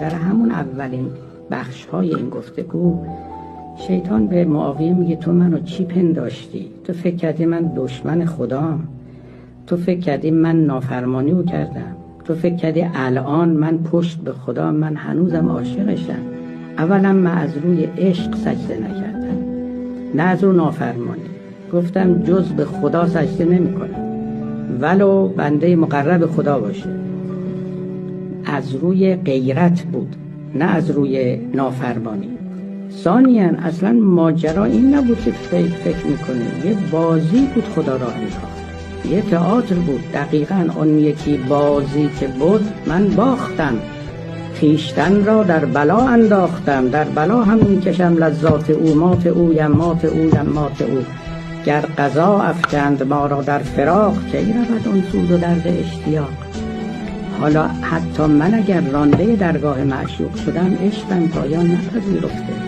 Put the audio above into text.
در همون اولین بخش‌های این گفتگو شیطان به معاویه میگه تو منو چی پنداشتی؟ تو فکر کردی من دشمن خدام؟ تو فکر کردی من نافرمانی رو کردم؟ تو فکر کردی الان من پشت به خدا، من هنوزم عاشقشم؟ اولا من از روی عشق سجده نکردم، نه از رو نافرمانی. گفتم جز به خدا سجده نمی کنم ولو بنده مقرب خدا باشه. از روی غیرت بود، نه از روی نافرمانی. ثانیاً اصلا ماجرا این نبود که فکر میکنه، یه بازی بود خدا راه می‌انداخت، یه تئاتر بود. دقیقاً اون یکی بازی که بود من باختم، خویشتن را در بلا انداختم، در بلا هم میکشم لذات او، مات او یمات او یمات او. گر قضا افکند ما را در فراق، کی رود اون سوز و درد اشتیاق. حالا حتی من اگر رانده درگاه معشوق شدم، عشقم پایان نپذیرفته.